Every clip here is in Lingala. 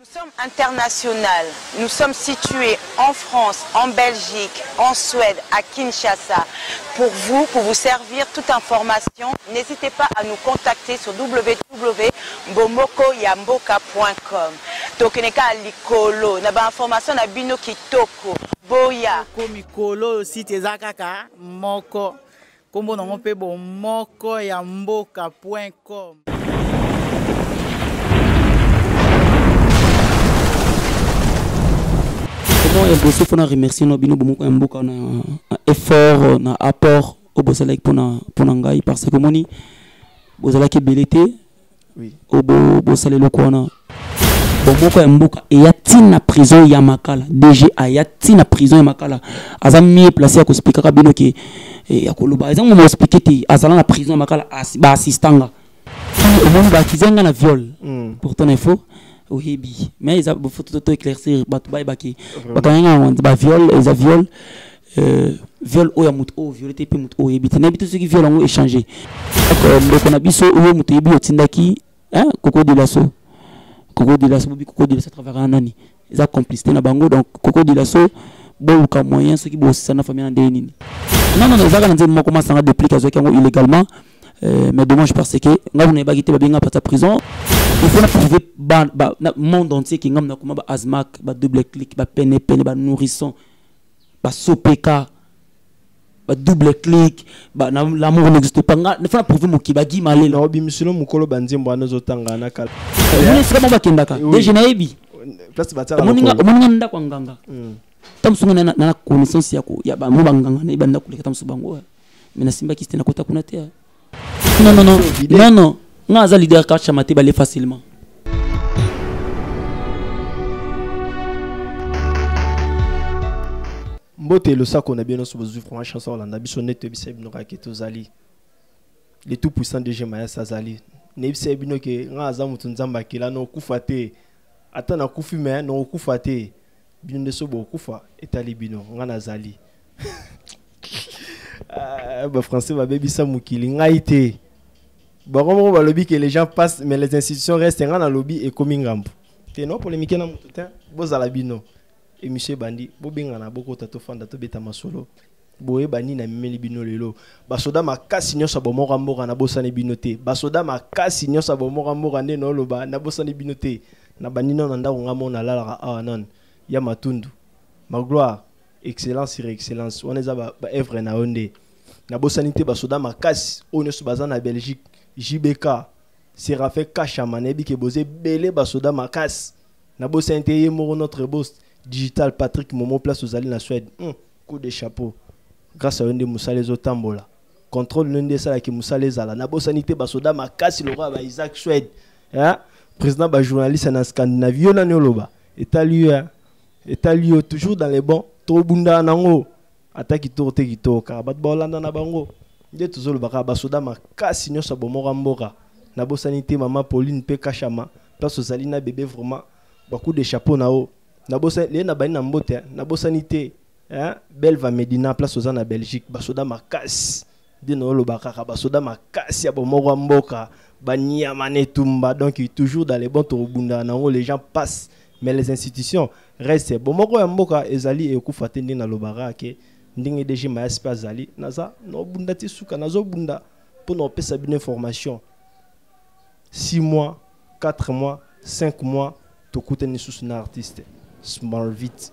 Nous sommes internationaux. Nous sommes situés en France, en Belgique, en Suède, à Kinshasa. Pour vous servir toute information, n'hésitez pas à nous contacter sur www.bomokoyamboka.com. Tokeneka likolo, na ba information na bino kitoko. Boya. Komikolo site ezakaka moko. Kombo nango pe bomokoyamboka.com. Comment est bossé pour remercier nos bino bomoko yamboka na effort na apport au bosala pour ngai parce que moni bosala ki belete oui au bosala le kona bomoko yamboka et yatina prison ya makala DG a yatina prison ya makala azami placé à ko expliquer ka bino ki ya koloba ezango mo expliquer ti azala na prison ya makala ba assistanga au moins ba kizenga na viol pour ton info. Oui, mais ils ont faut tout éclaircir viol ou ya muto o violé pe muto o yebite na bito ceux qui violent ont échangé donc on a biso o muto yebi otindaki hein Coco de Lasso travers anani ils ont complicité na bango donc Coco de Lasso bon ka moyen ceux qui bossent na famille na nini non ils va nzembo moko masanga déplique azo kango illégalement mais dommage parce que nga on est bagité ba binga pata prison il faut prouver le monde entier qui ngam na kuma ba azmak ba double clic ba pene ba nourrisson ba sopeka ba double clic ba l'amour n'existe pas il faut prouver moki ba gi malé no bi misilo mukolo banzembo anazo tanga na kala on est vraiment bakendaka déjà na yebi place batala moninga nda kwa nganga tamsunga na connaissance yako ya ba mo banganga na ibanda kuleka tamsu bango mais na simba kiste na kota kuna te non ngaza leader ka chamate balé facilement. Mbote le sac on a bien sur vos franchement chanson on a bisonnet biseb no raketo zali les tout puissants DG Maya Sazali ne biseb no ke ngaza mutu nzamba kila no kufate ata na kufi me no kufate bino de sobo kufa etali bino ngana zali bah français va baby ça mukili ngaite bah comment va lobby que les gens passent mais les institutions restent ngana lobby et komingambo te no polémique na mututin bozala bino et monsieur bandi bobinga na boko tato fanda to beta masolo boye bani na mimeli bino lelo basoda makasi nyosa bomora mboka na bosane binote basoda makasi nyosa bomora mboka nde no loba na bosane binote na bani non nda ngamo na la non ya matundu ma gloire excellence sur excellence on est ba œuvre na onde na bosanité basoda makasi on so bazana Belgique JBK Séraphin Kachama nebi ke bozé belé basoda makasi na bosanité yemo notre boss digital Patrick Momo place aux alliés na Suède coup de chapeau grâce à onde Moussa Tambola contrôle l'onde ça qui Moussa Zala na bosanité basoda makasi le roi ba Isaac Suède hein président ba journaliste na Scandinavie na noloba étalue toujours dans les bons to bunda nango ataki to te kito ka bat bolanda na bango nde tozolo baka basoda makasi nyosa bomora mboka na bosanité maman Pauline pe Kachama place aux alina bébé vraiment beaucoup de chapeau nao na bosa le na bani na mbote na bosanité hein Belva Medina place aux na Belgique basoda makasi de no lo baka basoda makasi ya bomora mboka bania manetumba donc toujours dans les bons to bunda nango les gens passent mais les institutions restent bomoko ya mboka ezali ekufate ndi na lobara ke ndingi DG Maya Spazali naza no bunda ti suka nazo bunda pour no pesa bien information 6 mois 4 mois 5 mois to kuteni sous na artiste small vite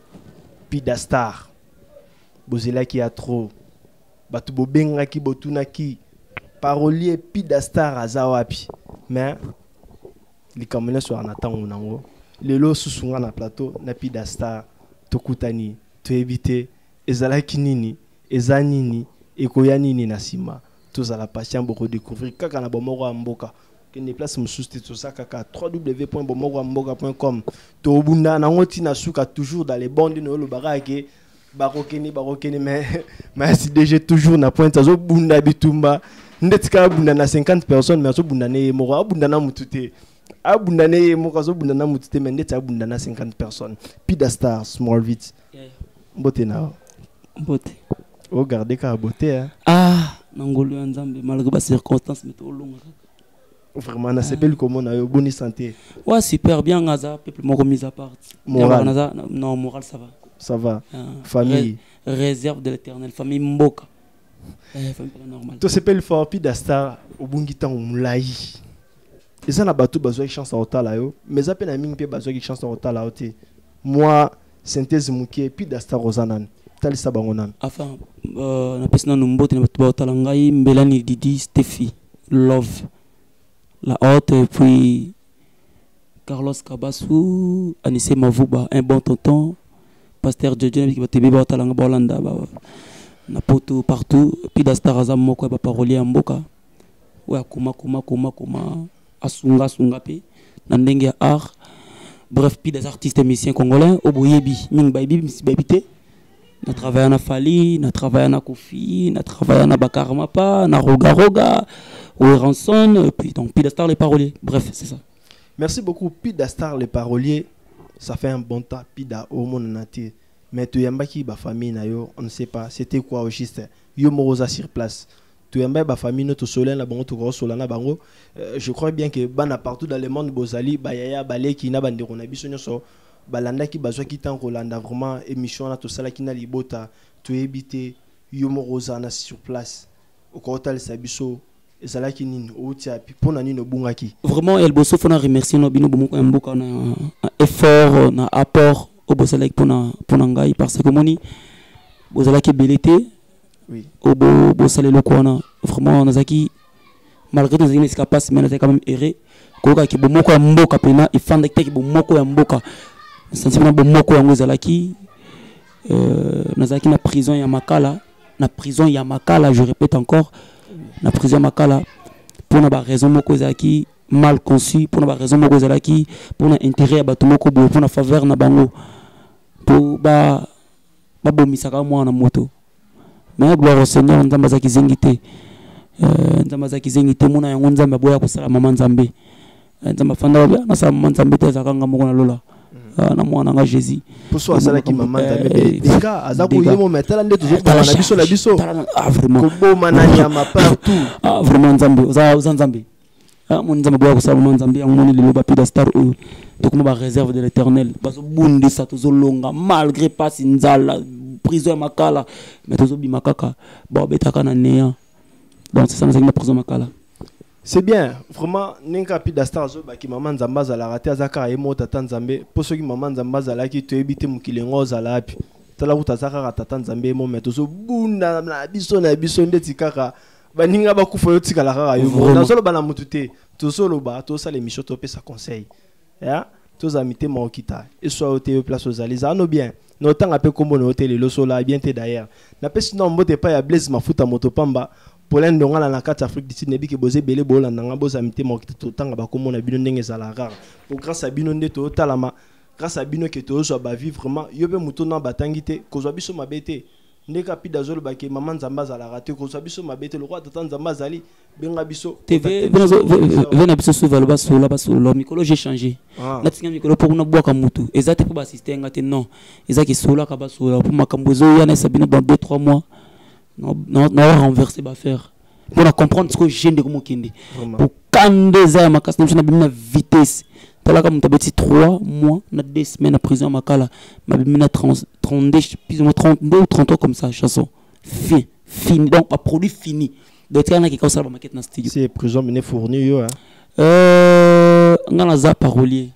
pida star bozela ki a trop batu bobenga ki botuna ki parolier pida star azawapi mais likamene so anatango nango lelo susunga na plateau na pida star tokutani to éviter ezalaki nini ezanini ekoya nini na sima tozala patient boko découvrir kaka na bomoko ya mboka que ne place mususte to saka ka www.bomokoamboka.com to bunda na ngoti na suka toujours dans les bondes no lo barake barokeni mais si DG toujours na pointe azo bunda bitumba ndetika bunda na 50 personnes mais azo bunda ne moko bunda na mutute abundane mokazo bundana mutite mendete abundana 50 personnes pida star small vite mbote na mbote o garder ka beauté hein ah nangolo nzambe malgré ba circonstances mais to longa Vraiment, on s'appelle comment on a eu bonne santé. Ouais, super bien, Gaza, peuple moko mis à part. Moral. Non, moral, ça va. Ça va. Famille. Réserve de l'éternel, famille Mboka. Famille normale. Tu s'appelles fort, puis d'Astar, au bon guitan, au moulai. Et ça, on a battu, besoin de chance à Otala, mais ça peine à mine, besoin de chance à Otala. Moi, synthèse mouké, puis d'Astar Rosanan. Tali Sabangonan. Enfin, on a personne nous mbote, on a Otalangai, Mbelani Didi, Steffi, Love. La haute, et puis Carlos Kabassou, Anissé Mavouba, un bon tonton, Pasteur Djodjen, qui va te béber Otalanga Bolanda, na poto partout, puis d'Astaraza Moko, parolier Mboka. Ouais, Kuma, Asunga, Pe, Nandenge Art. Bref, puis des artistes et musiciens congolais, Oboyebi, Ming Baibi, Miss Babité. On a travaillé à Fali, on a travaillé à Kofi, on a travaillé à Bakarmapa, on a Roga, Ranson, puis donc Pidastar les paroliers. Bref, c'est ça. Merci beaucoup, Pidastar les paroliers. Ça fait un bon temps, Pida au monde natif. Mais tu y qui ba famille na yo, on ne sait pas. C'était quoi au juste? Yo morosa sur place. Tu y ba famille notre soleil na bango, tu gros soleil na bango. Je crois bien que bana partout dans le monde bozali, ba yaya balé qui na bande on a biso nyoso. Balanda qui bazwa qui tan Rolanda vraiment émission na to sala qui na libota to éviter yomo rosana sur place au kotal sabiso et sala qui nin outia pona nino bungaki vraiment el bosso fona remercier no bino bomoko mboka na effort na apport au bosalek pona ngai parce que moni bozalaki belité oui au bosale lokona vraiment nazaki malgré nos incapacités mais nazaki quand même erré koka ki bomoko mboka pena ifanda ki bomoko mboka sensiblement bomoko yango ezalaki nazalaki na prison ya Makala je répète encore na prison ya Makala pour na ba raison moko ezalaki mal conçu pour na ba raison moko ezalaki pour na intérêt ya bato moko boye pour na faveur na bango pour ba bomisaka mwana moto mais gloire au Seigneur nzambe azaki zengite mona yango nzambe aboya kosala mama nzambe nzambe fanda ba na sa mama nzambe te zakanga moko na lola na mwana nga Jésus pour soi ça qui maman nzambe dika azako yemo metala nde toujours dans la biso vraiment kobo manani ya partout vraiment nzambe oza nzambe mon nzambe boya kosala mama nzambe yango moni lelo ba Pidastar to kuma ba réserve de l'éternel baso bundi sa tozolonga malgré pas nzala prison ya Makala mais tozobima kaka ba betaka na néant donc c'est ça na prison Makala. C'est bien, vraiment, Nenka Pidastar zo baki maman nzamba za la raté azaka emo tata nzambe pour ceux qui maman nzamba za la ki to ebité mukilengo za la pi tala uta zaka tata nzambe emo meto zo bunda na biso ndeti kaka baninga bakufa yo tika la kaka yo na solo bana mutute to solo ba to sa l'émission to pesa conseil ya to za mité mokita et soit au télé place aux aliza no bien no tanga pe kombo no télé lo sola bien té d'ailleurs na pe sinon mbote pa ya Blaise Mafuta motopamba Polin ndongala na kati Afrique du Sud nebi ke boze belé bola nanga boza mité mokita to tanga ba kombo na bino ndenge za la rare pour grâce à bino nde to talama grâce à bino que to zo ba vivre vraiment yobe muto na batangité ko zo biso mabete ndeka Pida zolo ba ke maman nzamba za la raté ko zo biso mabete le roi tata nzamba zali benga biso TV vena biso souvent ba solo mikolo j'ai changé na tinga mikolo pour na boka mutu ezate pour ba assister ngate non ezaki solo ka ba solo pour makambozo ya na sabino dans 2-3 mois non renverser ba faire pour comprendre ce que j'ai de comme kindi pour quand des heures ma casse na bimina vitesse talaka mutabeti 3 mois na 2 semaines en prison Makala ma bimina 32 plus ou moins 32 ou 33 comme ça chanson fini donc pas produit fini donc il y en a qui comme ça ba maquette na studio c'est prison mené fourni yo ngana za parolier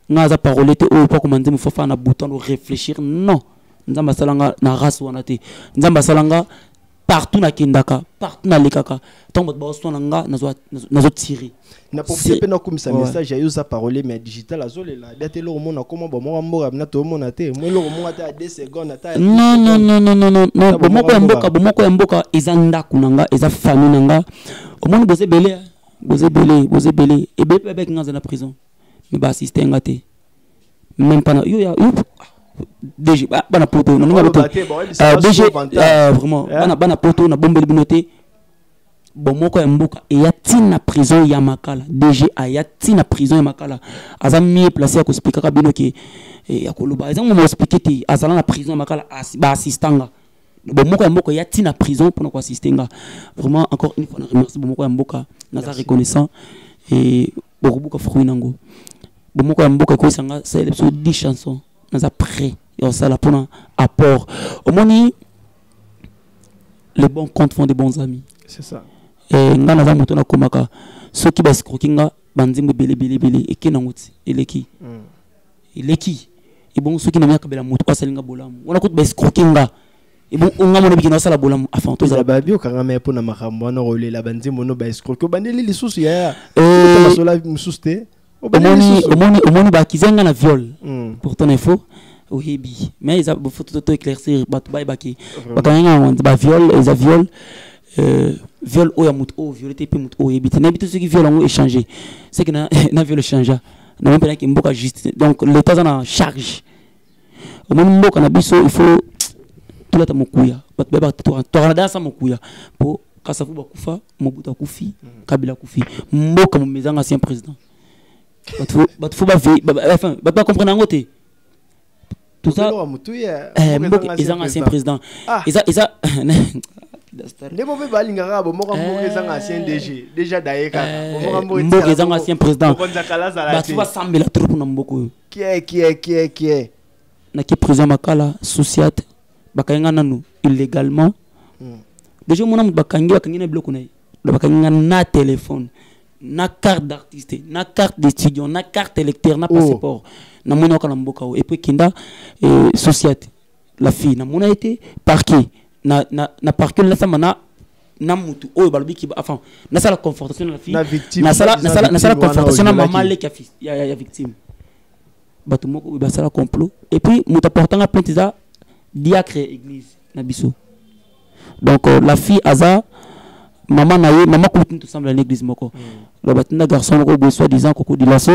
te o pas comment dire faut faire un bouton de réfléchir non nzamba salanga na race wana te nzamba salanga partout na kindaka partout na lekaka tombe ba osona nga nazo tirer na profiter pe na comme ça message ya yosa parole mais digital azole la date lo mona comment ba mo mboka na to mona te mo lo mo ata 2 secondes ata non bomoko mboka eza ndaku nanga eza famille nanga omoni boze belé et bebe nga na prison mais ba assister nga te même pas na yo DG bana poto na nga poto DG vraiment bana poto na bombeli binoté bomoko ya mboka et ya tina prison ya Makala DG ya tina prison ya Makala azami placé à ko expliquer ka bino ki ya ko loba ezango mo expliquer ti azala na prison ya Makala ba assistanga bomoko ya mboka ya tina prison pour ko assister nga vraiment encore une fois na remercie bomoko ya mboka na sa reconnaissant et beaucoup fruit nango bon ko mboka ko sanga c'est 10 chansons dans après et ça là pour un apport au moni les bons comptes font des bons amis c'est ça et ngana za moto na komaka ceux qui bas scrokinga banzimbo belé et qui nanguti eleki et bon ceux qui n'aiment pas bela moto asalinga bolamu on a ko bas scrokinga et bon on a mon bikina sala bolamu afin to za babio karama pour na makambo na rolé la banzimbo no bas scrokinga bandeli les sous ya masola mususte omoni ba kizenga na viol pour ton info oyebi mais ils a faut tout éclaircir ba baki bakanga ba viol ils a viol o ya mutu o violé pe mutu o yebi tenebi tout ce qui viol on échanger c'est que na viol changer na même pas que mboka juste donc l'état en charge omoni mboka na biso il faut tout la tamokuya ba to rada sa mokuya pour kasafu ba kufa mobuta kufi kabila kufi mboka mo mezanga ancien président faut pas comprendre en côté tout ça ils ont ancien président ils les mauvais balingara bon ils ont ancien DG déjà daïka ils ont ancien président tu vas sembler la troupe na mboko qui est na qui président makala sociat bakanga nanu illégalement déjà mon am bakangi na bloc na bakanga na téléphone na carte d'artiste na carte d'étudiant na carte électeur na passeport na mona ka mboka et puis kinda société la fille na mona été parqué na parqué na samana na mutu o balobi ki enfin na sala confortation la fille na sala confortation na maman le ki ya victime batu moko ba sala complot et puis muta portant plainte za diacre église na biso donc la fille aza maman naye maman continue tout semble à l'église moko le batina garçon moko soit disant Coco Dilasso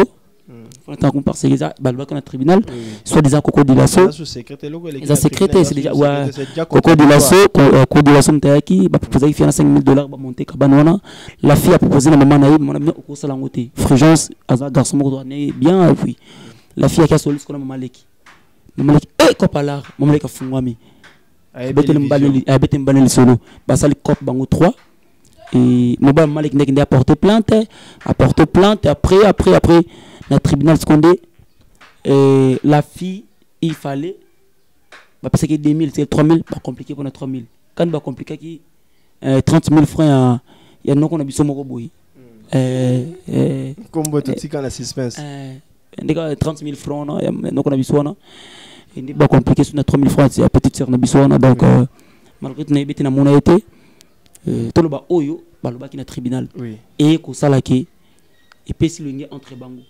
on attend qu'on parce que ça balba dans le tribunal soit disant Coco Dilasso ça secrétaire c'est déjà ouais Coco Dilasso mtaki ba proposer faire $5,000 ba monter cabanona la fille a proposé la maman naye mon au sala ngoté Frégence aza garçon moko né bien et puis la fille a soliste comme maman leki kopalar maman leki fungwami bete mbaleli solo basali cop bango 3 et Mobile Malik n'a apporté plainte après le tribunal secondé la fille il fallait parce que 2000 c'est 3000 pas compliqué pour 3000 quand va compliqué qui 30 000 francs il y a non qu'on a besoin moko boy comme tout ça quand suspense 30 000 francs non qu'on a besoin et pas compliqué sur 3000 francs c'est petite sœur na besoin donc malgré tout n'ébité na mon été toloba oyo baloba ki na tribunal et ko salaki et puis si le lien entre bango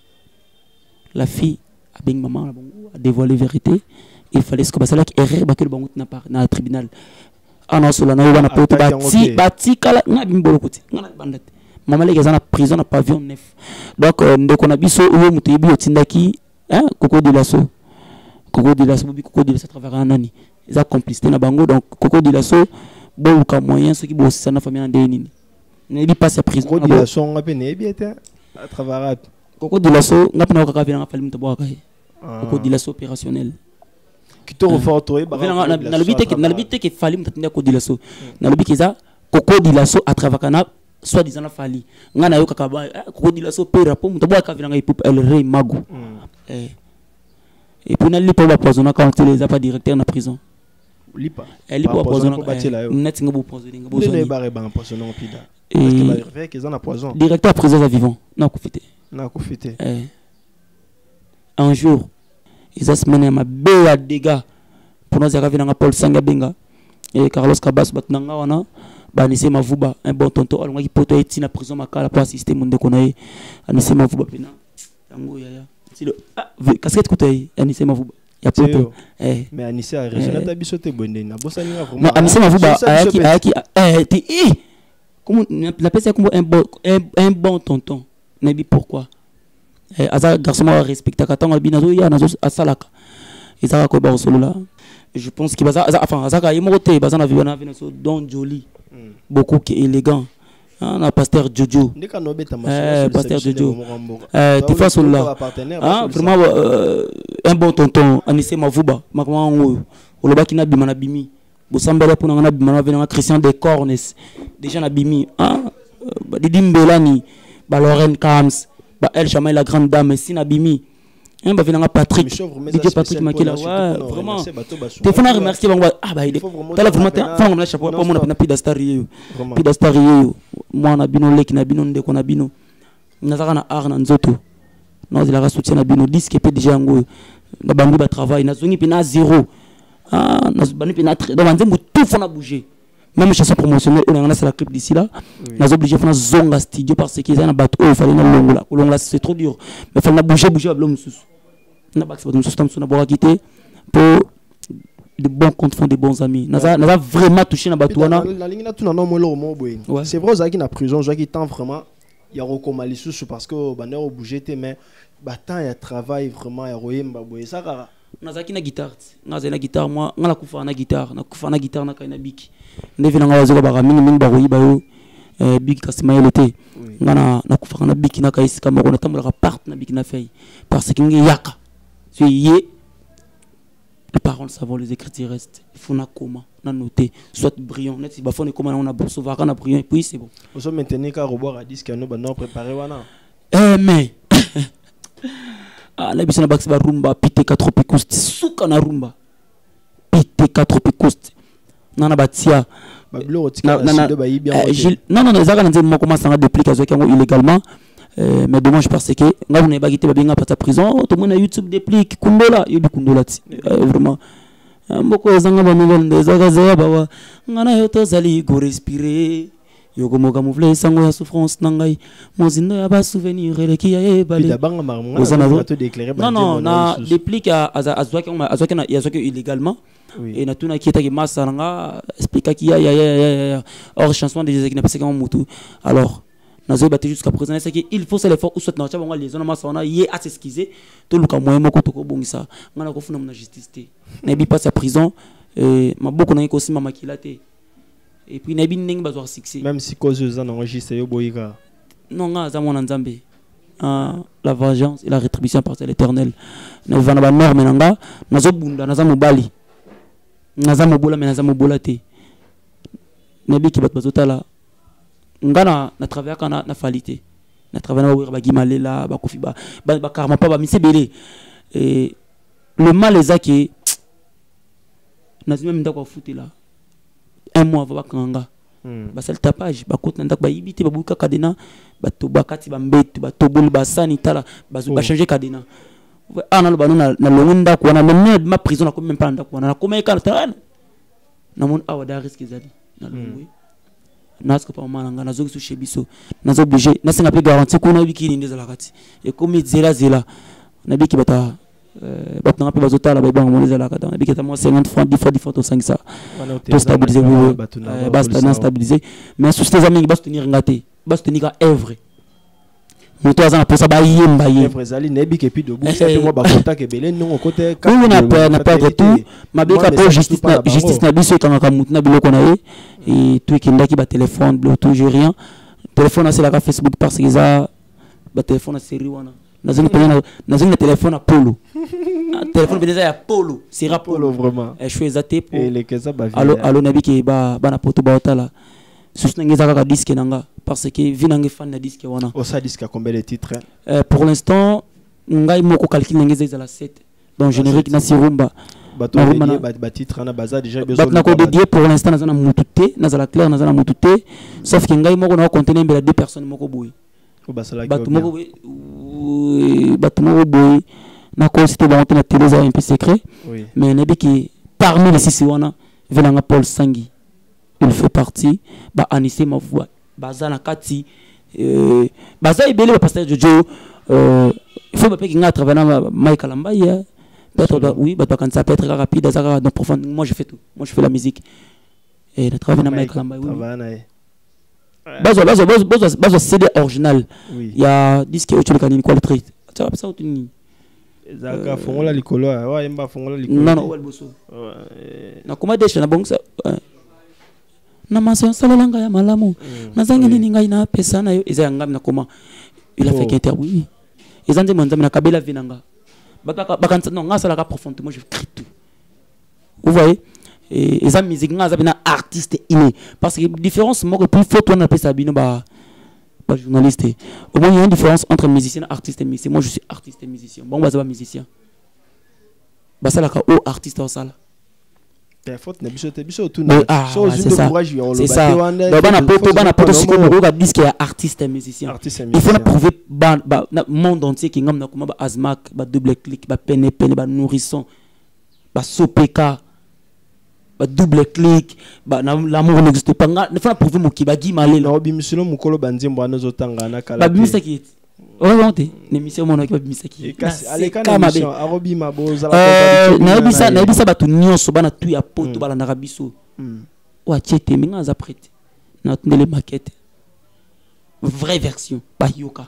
la fille a bien maman la bango a dévoilé vérité il fallait ce que basalaki erreur ba que le bango na par na tribunal ana sola na wana poto bati kala na bimbolo kuti ngana bandat maman les gars na prison na pavillon 9 donc ndeko na biso oyo mutebi otindaki Coco Dilasso à travers nani ils a complicité na bango donc Coco Dilasso bon ka moyen ceux qui bossent ça na famille en déni ne dit pas sa prison Coco Dilasso on a peine bien à travers Coco Dilasso n'a pas ka vient fali mto boka Coco Dilasso opérationnel qui te refort toi na le bité que fali mto Coco Dilasso na le bité ça Coco Dilasso à travers kana soit disant la fali ngana yo kaka Coco Dilasso pera po mto boka vient ngai el rey mago et puis na li pas poisonner quand il les a pas directeur na prison lipa elle pas poisonner net nga bo poisonner nga bo zoné bare ba poisonner en pida parce que ba fait qu'ils en a poison directeur prison à vivant na ko fité un jour ils a semaine ma be à dégâts pour nous arriver dans Paul Sanga Benga et Carlos Cabas batnanga wana ba nisi mavuba un bon tonton alonga ki poto eti na prison makala pour assister mon déconné anisi mavuba pena yango yaya si le casquette côté anisi mavuba ya poto mais anisi a raison ta bisote bonde na bosani vraiment non anisi mavuba ayaki comment la personne comme un bon tonton nabi pourquoi aza garçon respecté katanga binazo ya nazo asalaka ezaka ko ba solo là je pense qu'il baza enfin azaka yimote baza na vivana veneso don joli beaucoup qui élégant na pasteur Jojo pasteur Jojo tu fais solo là vraiment un bon tonton anissé mavuba makama ngoyo olobaki na bima na bimi bosambela pona na bima na venanga Christian de Cornes déjà na bimi didi mbelani ba Lorraine Kams ba El Chama la grande dame Sina Bimi ba venanga Patrick DJ Patrick Makila ouais vraiment téléphone à remercier bango ah bah il tala vraiment fanga na chapeau pour mon na Pidastar yo moi na bino leki na bino ndeko na bino nazaka na art na nzoto non il a soutien na bino disque pe déjà ngo na bango ba travail na zongi pe na zéro ah na bani pe na donc nzembo tout fona bouger même chanson promotionnelle on a la clip d'ici là on a obligé faire zonga studio parce que ça na bateau il fallait na longola c'est trop dur mais fallait bouger l'homme sous na ba c'est pas sous na boire quitter pour de bons comptes font des bons amis na vraiment touché na bateau na la ligne na tout na non mo boy c'est vrai ça qui na prison je qui tend vraiment il y a recomali sous parce que banner au bouger mais temps il y a travail vraiment il y a royemba boy ça kara nazaki na guitare na guitare moi ngala kufa na guitare na kaina biki ndevina ngala zoka ba mingi ba royi ba yo biki kasima elete ngana na kufa na biki na kaisi kama ko na tambola part na biki na fei parce que ngi yaka so yé les paroles savent les écritures restent il faut na comment na noter soit brillant net si ba fone comment on a bourse va na brillant et puis c'est bon on se maintenir ka reboire à disque no ba non préparer wana mais ah la bisona baxi ba rumba pite 4 picoust suka na rumba pite 4 picoust nana batia ba bloro tika na ba yi bien non ezaka na nzembo comment ça depuis kazo kango illégalement mais dommage parce que ngabu na bagité ba binga pata prison to mona YouTube déplique kundola yobi kundola ti vraiment mboko ezanga ba nouvelle ndezaka za ba ngana yo to zali go respirer yoko moka muvle sango ya souffrance nangai mozindo ya ba souvenir eleki ya ebale non na déplique azwaki na yazwaki illégalement et na tuna qui était massa nanga explique qui ya hors chanson des qui n'a pas c'est comme mutu alors nazo battu jusqu'à présent c'est qu'il faut se l'effort ou soit na tchabanga les zones massa on a yé à s'excuser to luka moyen moko to ko bongisa ngana ko funa na justice te na bi passe à prison maboko na ko sima makilate et puis nabi ndenge bazwa succès même si cause za na enregistre yo boyika non nga za mona nzambe la vengeance et la rétribution par l'Éternel na vana ba mère menanga nazo bunda naza mobali naza mobola mais naza mobola te nabi ki bazotala ngana na travailler kana na falité na travailler na wira ba gimalela ba kofi ba karma pa ba misebele et le mal ezaki nazima ndako futela un mois avant bakanga basal tapage bakota ndako ba yibite ba buka kadena ba to bakati ba mbetu ba toboli ba sanitala ba changer kadena ana lo banona na longonda ko na même ma prison na ko même pas ndako na ko mai kana tana na mon awada risque zali na longwe na ce que pas malanga na zo su chebiso na zo obligé na singa pe garantie ko na biki ndeza la kati et comme zela na biki bata batanga pe bazotala ba bango moneza la kata na biki ta moi 50 francs 10 fois to 5 ça to stabiliser basta na stabiliser mais sous ces amis basta tenir ngate basta tenir œuvre moto azana posa ba yemba ye Frezali nebi ke puis de bout c'est moi ba contact ebele non côté on a perdre tout mabeka po justice na biso kanga mutuna biloko na ye et tout ekendaki ba téléphone bluetooth rien téléphone c'est la Facebook parce que ça ba téléphone na série wana nazini na téléphone à polo téléphone déjà ya polo c'est rap polo vraiment je suis exaté pour et les keza ba allo nabi ke ba na poto ba otala susna ngeza ka disque nanga parce que vinange fan na disque wana o ça disque a combien de titres pour l'instant ngai moko calcul ngeza za 7 donc générique na sirumba ba titre na baza déjà besoin na ko dédié pour l'instant na mututé na za la claire na za mututé sauf que ngai moko na contenir mbela deux personnes moko boy batu moko boy na ko c'était ba na télé za un peu secret mais nabi ki parmi les six wana venanga Paul Sangi il fait partie ba Anissé ma voix baza na kati baza ibele ba pasteur Jojo il faut pas que nga travailler na Michael Mbaya peut-être oui ba quand ça peut être rapide ça dans profond moi je fais tout moi je fais la musique et na travailler na Michael Mbaya oui baza CD original il y a disque autre kanini qualité ça va ça utini zaka fongola likolo wa yemba fongola likolo non wal boso na comment déjà na bon ça na maso salanga ya malamu nazangi nini ngai na pesa na yo eza ngami na comment il a fait qu'interview ezande mwanzami na kabela vinanga bakanta non ngasa la profondément je crie tout vous voyez et eza musique ngasa bina artiste inné parce que différence moko plus faut toi na pesa bino ba pas journaliste. Au moins, il y a une différence entre musicien, artiste et musicien. Moi, je suis artiste et musicien. Bon, bah, c'est pas musicien. Bah, ça, là, où artiste au sala. C'est ça. C'est ça. C'est artiste et musicien. Il faut prouver le monde entier qui est Azmak, double clic, PNP, nourrisson, Sopeka, double clic, l'amour n'existe pas. Il faut prouver mon kibagi malé. L'émission mon équipe misaki naebisa bato nyonso bana tu ya poto bala na biso wa chete minga za prête na tendele maquette vraie version ba yoka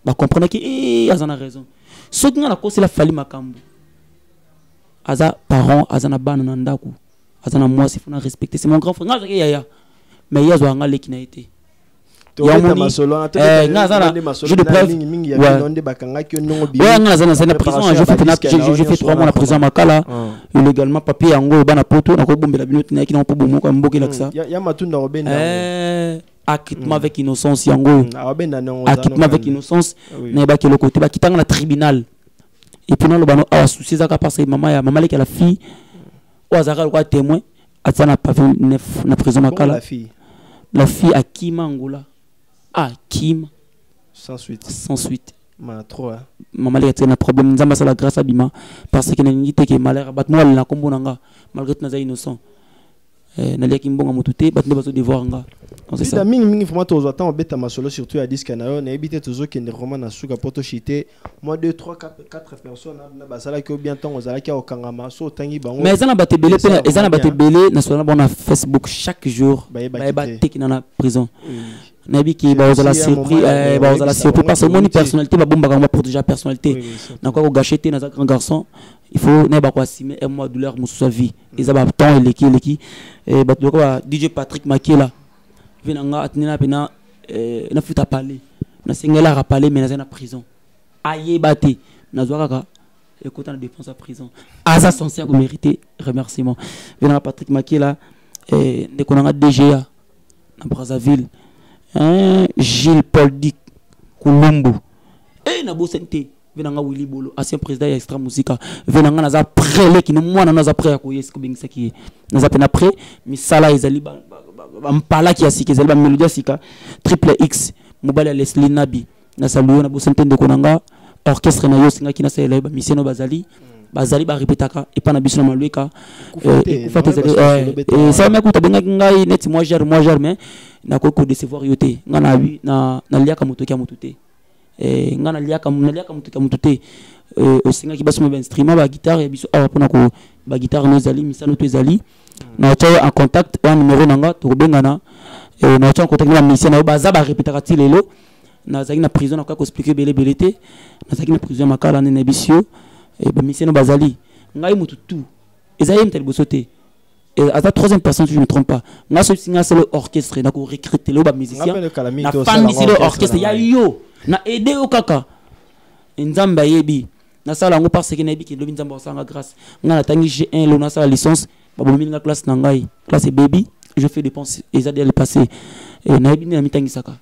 ba comprendre que azana raison so kinga na kosi la fali makambo aza parent azana bana na ndaku azana moi si faut na respecter c'est mon grand frère ngaza ke yaya mais yazo anga leki na été je fais 3 mois la prison Makala illégalement papier yango bana poto na ko bombela bino tina ki na po bomo ko mbokela ça ya matunda robenda acquittement avec innocence yango acquittement avec innocence na ba ke le côté ba kitanga na tribunal et puis na lo bano a souci za ka passer maman leki la fille o azaka ko témoin atana pas 9 na prison Makala la fille à Kima Angola. Ah, Kim. Sans suite. Maman, il y a un problème. Nous avons la grâce à Bima. Parce qu'il y a une idée qui est malheur. Moi, je suis malgré que nous sommes innocents. Nalia Kimbonga Moutouté, batne baso devoir nga. C'est ça. Mingi vraiment tous attend beta masolo surtout à disque na on éviter toujours qu'il ne roman na suka poto chité. Moi 2 3 4 personnes na basala ki bien temps ozala ki okangama so tangi bango. Mais ça na batebele pe ça na batebele na so na bon na Facebook chaque jour. Ba tek na prison. Nabi ki ba ozala surpris parce que mon personnalité ba bomba ka protéger la personnalité. Na quoi ko gâcher na grand garçon. Il faut ne pas quoi simer un mois douleur mon sa vie ils ont temps leki et ba DJ Patrick Makela venanga atina pena na futa parler na singela ra parler mais na prison aye baté na zwaka écoute na défense à prison asa sincère ko mériter remerciement venanga Patrick Makela et de konanga DGA na Brazzaville Gilles Paul Dick Kulumbu et na Bosente venanga Willy Bolo ancien président extra musica venanga naza prélé qui nous moi naza pré à koyes ko bingisa ki naza pena pré misala ezali ba mpala ki asiki ezali ba melodia sika triple X mobile Leslie Nabi na saluo na Bosente de konanga orchestre na yo singa ki na sele ba miseno bazali ba répétaka et pas na biso na malueka et ça me coûte benga ngai net moi gère mais na ko décevoir yoté ngana wi na liaka moto ki motuté ngana liaka mututé osinga ki baso ba instrument ba guitare ya biso awa pona ko ba guitare no zali misano to zali na cha en contact un numéro nanga to bengana na cha en contact na musicien na baza ba répétera ti lelo na zaki na prison na ko expliquer belé na zaki na prison Makala na bisio et ba musicien no bazali ngai mutu tout ezali mtel bosoté à la troisième personne si je ne me trompe pas nga so singa c'est l'orchestre na ko recruter le ba musicien na fan c'est l'orchestre ya yo na aider au kaka nzamba yebi na sala ngo parce que na yebi ki lobi nzamba osanga grâce nga na tangi G1 lo na sala licence ba bomi nga classe na ngai classe baby je fais dépenses et ça doit le passer et na yebi na mitangi saka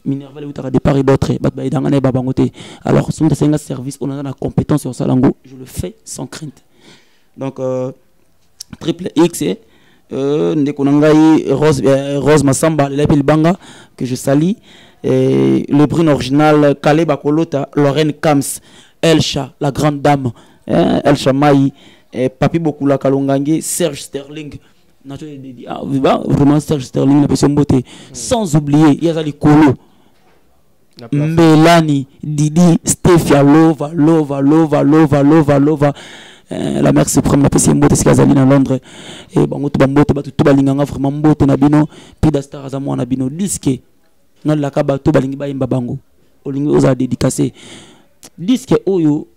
minerval ou ta départ et d'autres ba idanga na ba bangote alors si on a un service on a la compétence sur salango je le fais sans crainte donc triple X ndekonangai Rose Massamba le banga que je salue. Et le brun original Kaleba Kolota, Lorraine Kams, Elcha, la grande dame, Elcha Maï, Papi Bokula Kalongange, Serge Sterling, vraiment Serge Sterling, la beauté. Sans oublier, il y a les Kolo, Mélanie, Didi, Stefia, Lova, la mère suprême, la personne beauté, c'est Kazali dans Londres, et Bangoto Bambote, tout balinganga vraiment beauté, Nabino, Pidastar Azamo, Nabino, disque. Non la kaba to balingi ba imba bango olingi oza dédicacé disque oyo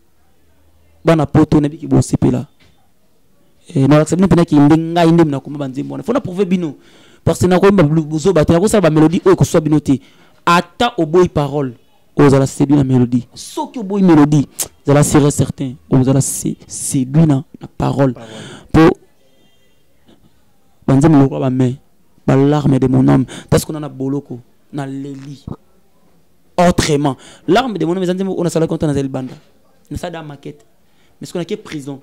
bana poto na biki bo sepela et na accepte pena ki ndenga inde na kuma banzembo na fona prouver bino parce que na ko mba bozo batela ko sala ba mélodie oyo ko so bino te ata oboy parole oza la séduire na mélodie soki oboy mélodie za la serrer certain oza la séduire na parole pour banzembo ko ba mais ba larme de mon âme parce qu'on en a boloko na leli autrement. L'arme de mon ami, on a salé contre Nazel Banda. On a ça dans la maquette. Mais ce qu'on a qui est prison.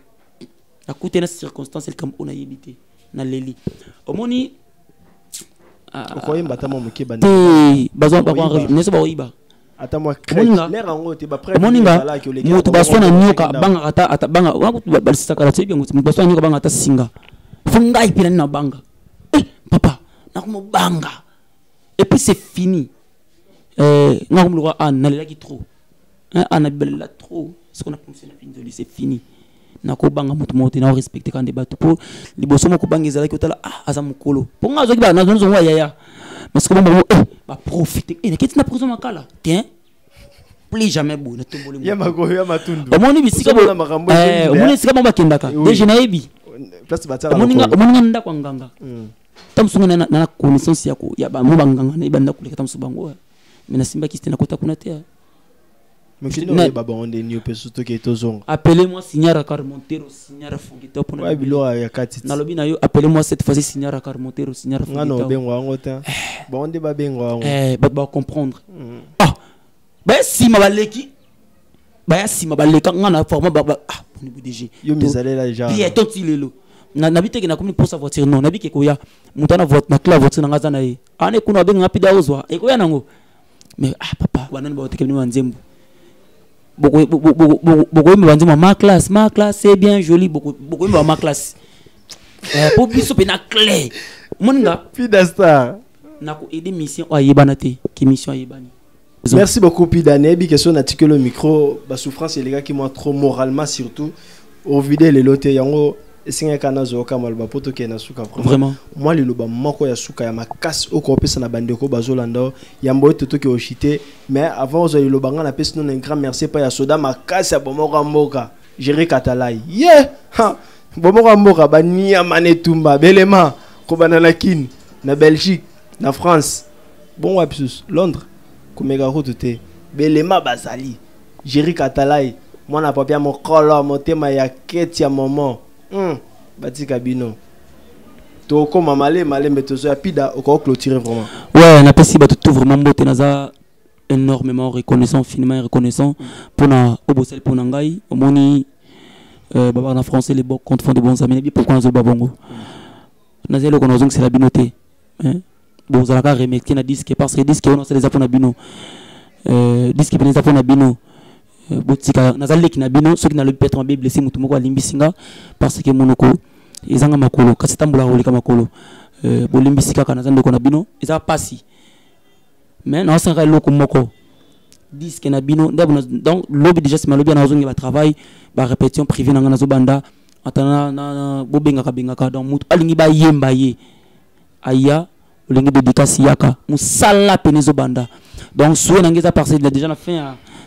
À côté de ces circonstances, c'est comme on a évité. Dans les lits. Au moins, Okoye mbata mo muke bandi. Bazon ba kwa nese ba oyiba. Ata mo l'air en te ba près. Moninga mutu baswana nyoka banga ata banga wakutu balisisa kala tsebi mutu baswana nyoka banga ata singa. Funga ipina na banga. Papa, na ko banga. Et puis c'est fini. Na ko mlwa an na laki trop. An na bela trop. Ce qu'on a fonctionné fini c'est fini. Na ko banga mutu mote na respecter quand débat pour liboso mo ko banga ezala ki otala aza mukolo po nga zo ki ba na zo wa yaya mais ce que bon ba profiter et qu'est-ce na prison makala tiens plus jamais bon na tombole ya mago ya matundu omoni bisika bo omoni sika ba kendaka déjà na ebi place batala omoni nda kwa nganga tamsunga na connaissance yako ya ba mo banganga na ibanda kuleka tamsubango mais na simba kiste na kota kuna te. Appelez-moi Signara Carmontero, Signara Fugito. Appelez-moi cette fois-ci Signara Carmontero, Signara Fugito. Bah comprendre. Ah, bah si ma baleki, bah si ma baleka, on a formé bah ah pour nous DG. Yo misale la ja. Puis ton tilelo. Nabite que na comme pour sa voiture non, nabite que koya, mutana voiture na cla voiture na ngazana e. Ane kuna benga pida ozwa. E koya nango. Mais ah papa, wanani ba oteke ni manzembu. Beaucoup ma classe c'est bien joli beaucoup ma classe pour biso pe na clé moninga Pidasta na ko aider mission ayebana te ki mission ayebani. Merci beaucoup Pidane bi question na tikelo micro ba souffrance les gars qui m'ont trop moralement surtout au vider les lotés yango esinga kana zo kamal ba poto ke na suka vraiment moi le loba moko ya suka ya makasi oko pesa na bandeko bazolanda yambo toto ke ochité mais avant zo le lobanga na pesa non un grand merci pas ya soda makasi ya bomoko mboka gérer katalai ha bomoko mboka ba nia manetumba belema ko banana kin na Belgique na France bon wapsus Londres ko mega route belema bazali gérer katalai moi na papia mokolo motema ya keti ya moment Batika bino to comme malé mais to so pida au clôturer vraiment ouais na pesi tout vraiment boté naza énormément reconnaissant finement reconnaissant pour na obosel pour ngai omoni baba na français les bons compte font de bons amis pourquoi nazo babongo nazelo kono zong c'est la binoté hein bon za ka remercier na disque parce que disque on a les apona bino disque peneza apona bino botika nazaleki na bino soki na le peut-être bible si mutu moko alimbisinga parce que monoko ezanga makolo kasi tambula rolika makolo bolimbisika kana zandeko na bino eza pasi mais na osanga loko moko disque na bino donc lobby déjà c'est malobi na ozongi ba travail ba répétition privée na nazo banda atana na bobenga kabengaka donc mutu alingi ba yemba ye aya olingi dédicace yaka musala penezo banda donc souhait nangeza parce que déjà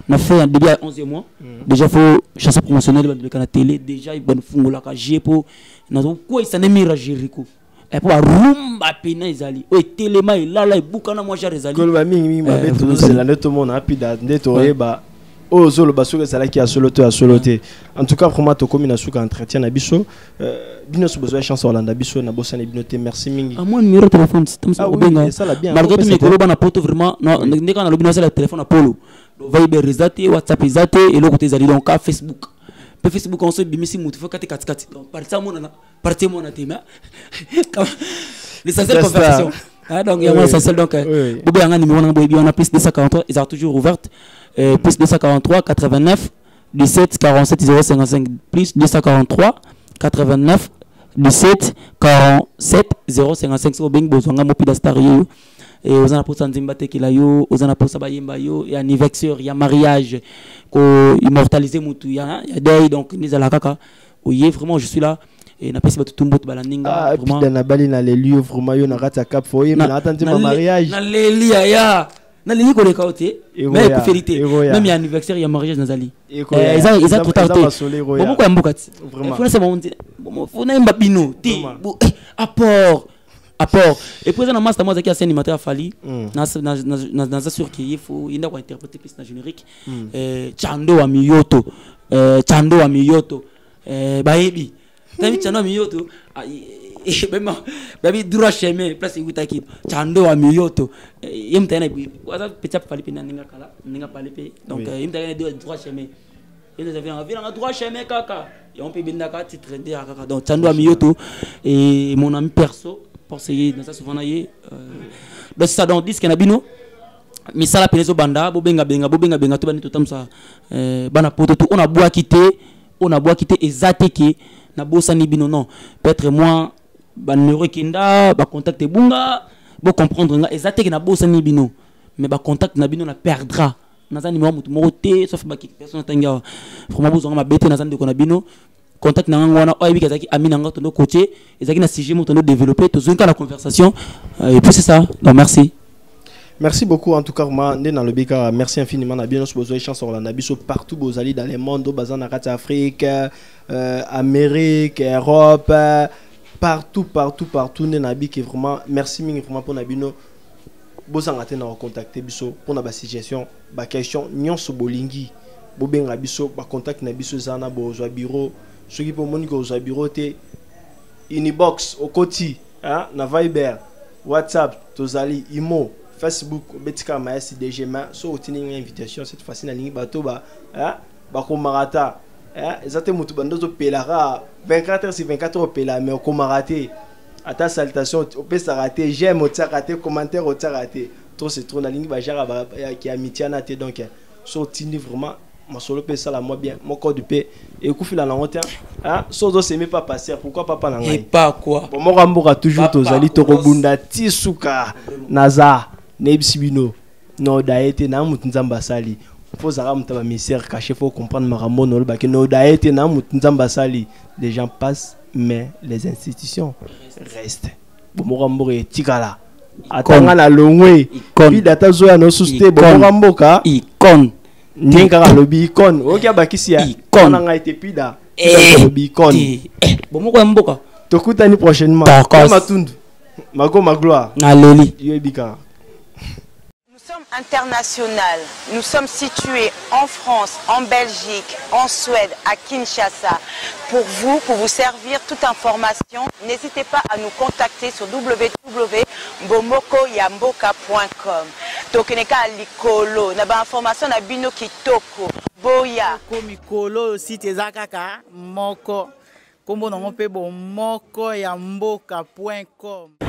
na fait début à 11e mois déjà faut chanson promotionnelle de la télé déjà il bonne fungola ka jepo nazo ko isane mira Jericho et pour rumba pena ezali o telema ilala ibukana moi jar ezali ko ba mingi mabeto c'est la net monde rapide ndeto yeba o zolo basuka sala ki a soloté en tout cas vraiment to comme na suka entretien na biso bino so besoin chance Orlando biso na bosane binoté merci mingi à moi numéro de téléphone c'est ça benga malgré tout mes na poto vraiment ndeka na lobino c'est le téléphone à Polo Viber rezate WhatsApp rezate et le côté zali donc à Facebook pe Facebook on se bimisi mutu faut kati donc partir mon tema l'essentiel conversation donc il y a un essentiel donc bobo yanga numéro na bobo on a plus 243 ils sont toujours ouvertes plus 243 89 17 47 055 plus 243 89 17 47 055 so beng bozonga mopida star yo et aux ana posa nzimba tekela yo aux ana posa bayemba yo et anniversaire ya mariage ko immortaliser mutu ya deuil donc nizala kaka oye vraiment je suis là et na pesi batu tumbo balandinga vraiment puis na bali na les lieux vraiment yo na rata cap foyer mais na attendre ma mariage na lelia ya na leli ko le kaote mais pour férité même ya anniversaire ya mariage nazali ils ont tout tardé bon ko mbukati vraiment faut c'est bon faut na mbabino ti apport et présent dans master moi qui a animateur Fali na sûr qu'il faut il doit interpréter plus na générique Chando wa Miyoto baebi tami Chando wa Miyoto babi droit chemin place utaki chando wa miyoto yemta na bi waza petit palipe na ninga kala ninga palipe donc yemta na droit chemin et nous avions un droit chemin kaka et on peut binda ka titre de kaka donc chando wa miyoto et mon ami perso pour essayer dans ça souvent naie donc ça donc disque na bino misala penezo banda bobenga benga to bani to tamsa bana poto to on a bois quitter ezateke na bossa ni bino non peut-être moi ba numéro kinda ba contacter bunga bo comprendre nga ezateke na bossa ni bino mais ba contact na bino na perdra na za numéro mutu moté sauf ba personne tanga vraiment bozonga ma bête na za ndeko na bino contact na ngwana oyebi kazaki amina nga tondo côté ezaki na sujet mo tondo développer to zonka la conversation et puis c'est ça donc merci. Merci beaucoup en tout cas dans le bika merci infiniment na bien nos besoin chance la nabiso partout bozali dans les mondes bazan na Afrique Amérique Europe partout ne nabi qui vraiment merci ming vraiment pour nabino bozanga te na contacter biso pour na ba suggestion ba question nyonso bolingi bobenga biso ba contact na biso zana bozwa bureau ceux qui pour moni ko zo bureau te inbox au koti hein na Viber WhatsApp tozali imo Facebook, Betika Maes DGMA, so obtenir une invitation cette fois-ci na ligne bateau ba ko marata exactement mutu bandozo pelara 24 heures sur 24 heures pela mais ko maraté ata salutation on peut s'arrêter j'aime au raté commentaire au raté trop c'est trop na ligne ba jara qui amitié na te donc so obtenir vraiment ma solo pe ça la moi bien mon corps de paix et ku fila na honte so do c'est même pas passer pourquoi papa na ngai et pas quoi bon mo ramboka toujours tozali to kobunda tisuka naza Nebsibino, no daete na mutunzamba sali. Faut zara mutaba misère caché, faut comprendre marambo no baki no daete na mutunzamba sali. Les gens passent, mais les institutions restent. Bomorambo et tikala. Atanga la longwe. Puis data zoya no susté bomorambo ka. Icon. Ninga lobi icon. Okia bakisia. Icon na ngaite pida. Lobi icon. Bomorambo ka. Tokutani prochainement. Matundu. Mago magloire. Na leli. Yebika. Nous sommes international. Nous sommes situés en France, en Belgique, en Suède, à Kinshasa. Pour vous servir toute information, n'hésitez pas à nous contacter sur www.bomokoyamboka.com. Tokeneka likolo, na ba information na bino kitoko. Boya. Komikolo site ezakaka moko. Kombo nango pe bomokoyamboka.com.